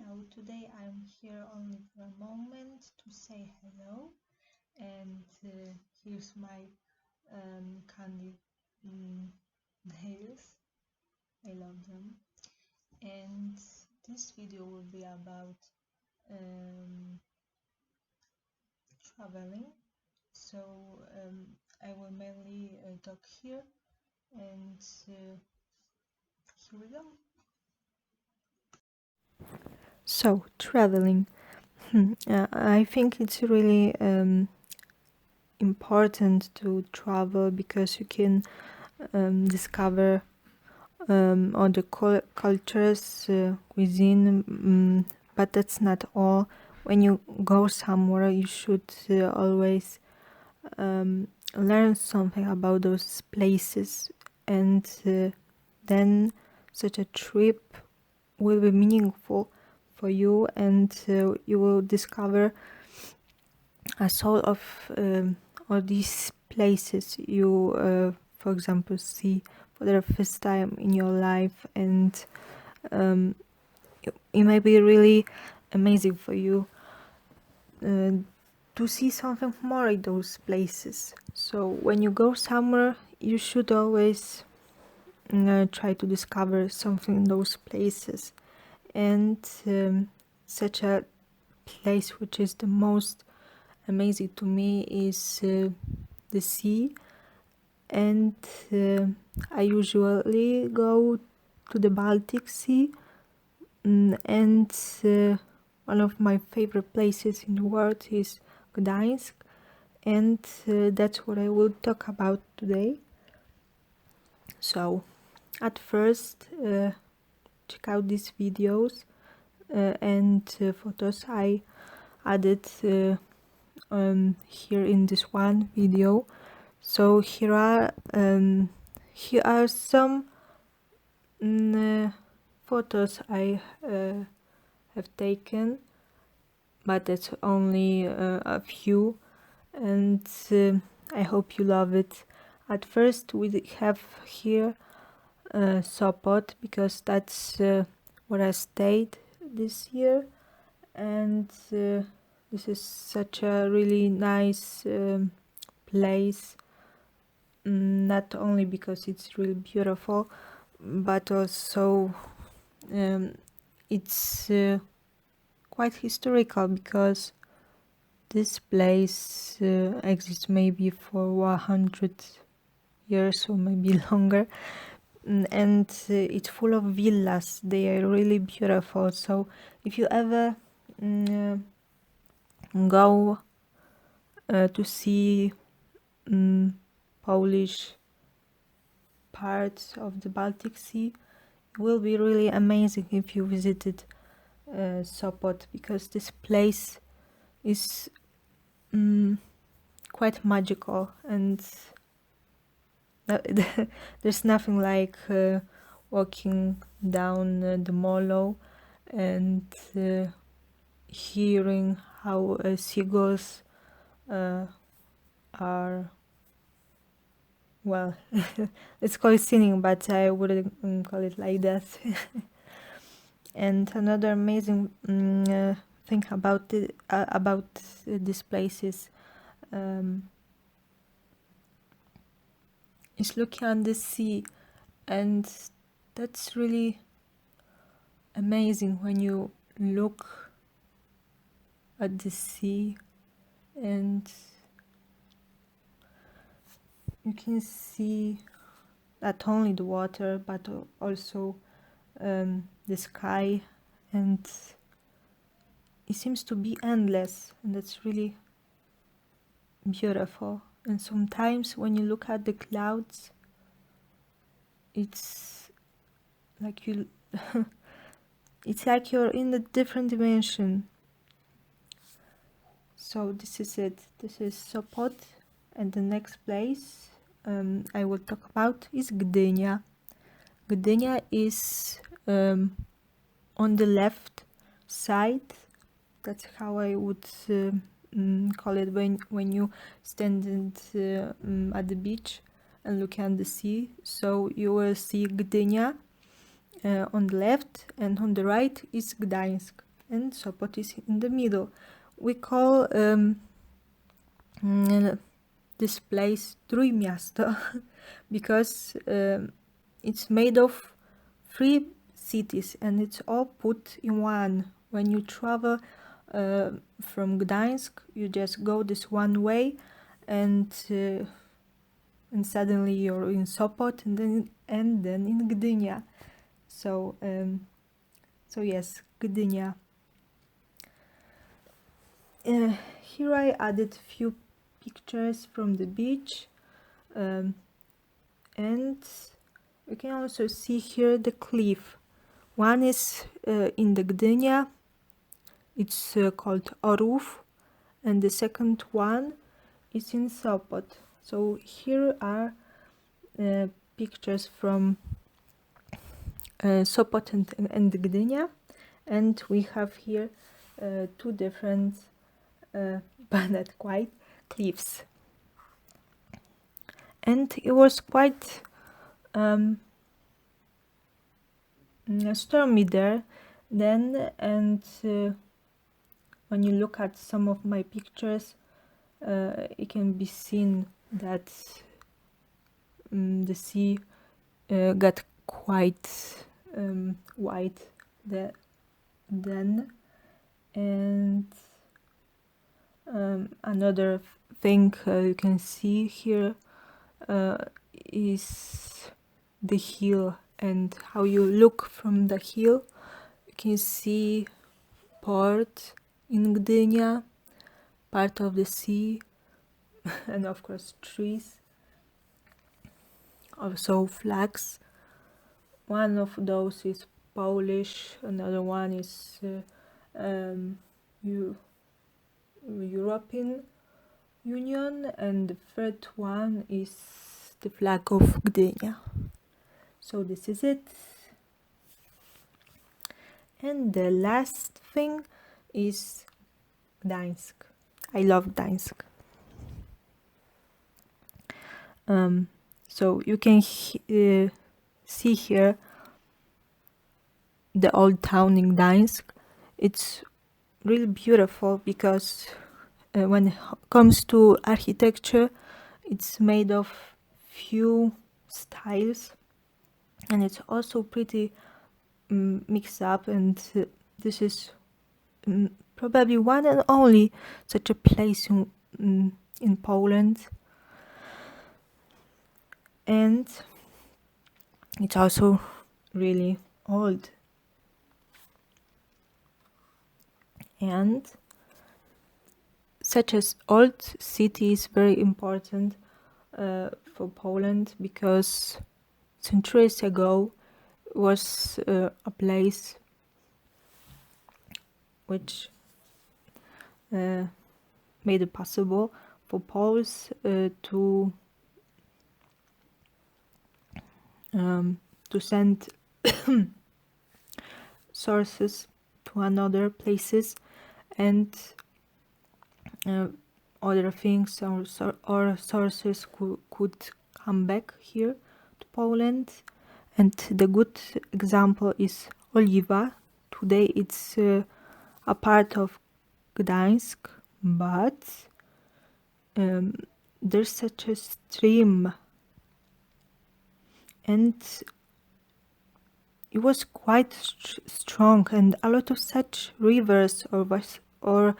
So today I'm here only for a moment to say hello, and here's my candy nails. I love them. And this video will be about traveling. So I will mainly talk here, and here we go. So, traveling. I think it's really important to travel because you can discover other cultures, cuisine, but that's not all. When you go somewhere, you should always learn something about those places, and then such a trip will be meaningful for you, and you will discover a soul of all these places you, for example, see for the first time in your life, and it may be really amazing for you to see something more in those places. So when you go somewhere, you should always try to discover something in those places. And such a place which is the most amazing to me is the sea. And I usually go to the Baltic Sea, and one of my favorite places in the world is Gdańsk, and that's what I will talk about today. So at first, check out these videos and photos I added here in this one video. So here are some photos I have taken, but it's only a few, and I hope you love it. At first we have here Sopot, because that's where I stayed this year, and this is such a really nice place, not only because it's really beautiful, but also it's quite historical, because this place exists maybe for 100 years or maybe longer, and it's full of villas. They are really beautiful. So if you ever go to see Polish parts of the Baltic Sea, it will be really amazing if you visited Sopot, because this place is quite magical, and there's nothing like walking down the Molo and hearing how seagulls are, well, it's called singing, but I wouldn't call it like that. And another amazing thing about this place is looking at the sea, and that's really amazing when you look at the sea and you can see not only the water but also the sky, and it seems to be endless, and that's really beautiful. And sometimes when you look at the clouds, it's like you it's like you're in a different dimension. So this is it. This is Sopot, and the next place I will talk about is Gdynia. Gdynia is on the left side. That's how I would call it when you stand at the beach and look at the sea. So you will see Gdynia on the left, and on the right is Gdańsk. and Sopot is in the middle. We call this place Trójmiasto because it's made of 3 cities and it's all put in one. When you travel from Gdańsk, you just go this one way, and suddenly you're in Sopot and then in Gdynia. So yes, Gdynia. Here I added few pictures from the beach, and you can also see here the cliff. One is in the Gdynia, it's called Orłów, and the second one is in Sopot. So here are pictures from Sopot and Gdynia, and we have here 2 different but not quite cliffs. And it was quite stormy there then, and when you look at some of my pictures, it can be seen that the sea got quite wide then. And another thing you can see here is the hill, and how you look from the hill. You can see port in Gdynia, part of the sea, and of course trees, also flags. One of those is Polish, another one is European Union, and the third one is the flag of Gdynia. So this is it. And the last thing is Gdańsk. I love Gdańsk. So you can see here the old town in Gdańsk. It's really beautiful because when it comes to architecture, it's made of few styles, and it's also pretty mixed up, and this is probably one and only such a place in Poland. And it's also really old. And such as old city is very important for Poland, because centuries ago it was a place which made it possible for Poles to send sources to another places, and other things or sources could come back here to Poland. And the good example is Oliva. Today it's a part of Gdańsk, but there's such a stream, and it was quite strong, and a lot of such rivers or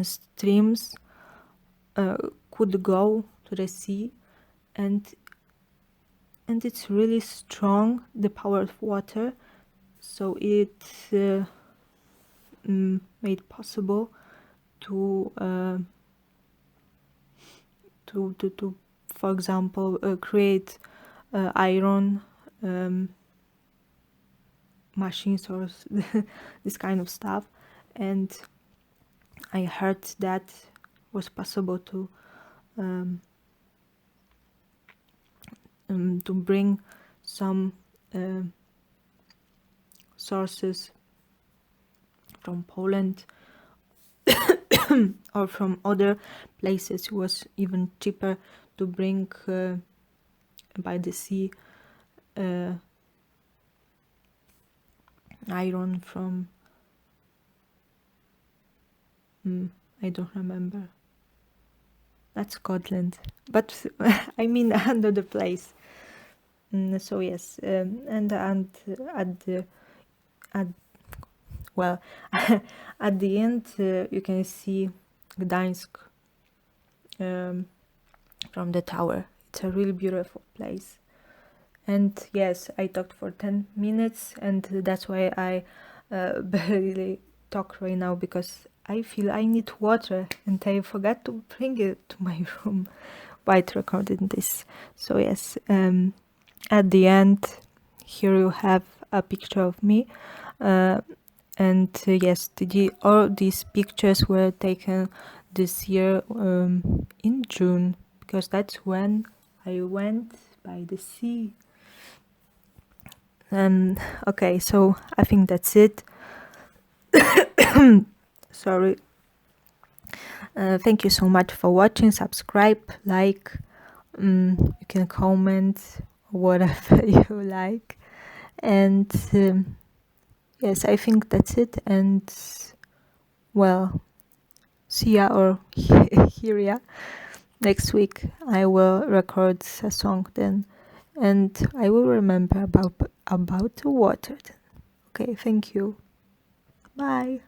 streams could go to the sea, and it's really strong, the power of water. So it made possible to for example create iron machines or this kind of stuff. And I heard that was possible to bring some sources from Poland or from other places. It was even cheaper to bring by the sea iron from I don't remember. That's Scotland, but I mean another place. So yes, and at the at well at the end you can see Gdańsk from the tower. It's a really beautiful place. And yes, I talked for 10 minutes, and that's why I barely talk right now, because I feel I need water and I forgot to bring it to my room while recording this. So yes, at the end here you have a picture of me, and yes, all these pictures were taken this year in June, because that's when I went by the sea. Okay, so I think that's it. Sorry. Thank you so much for watching. Subscribe, like, you can comment whatever you like. And yes, I think that's it. And well, see ya or hear ya next week. I will record a song then, and I will remember about the water. Okay, thank you. Bye.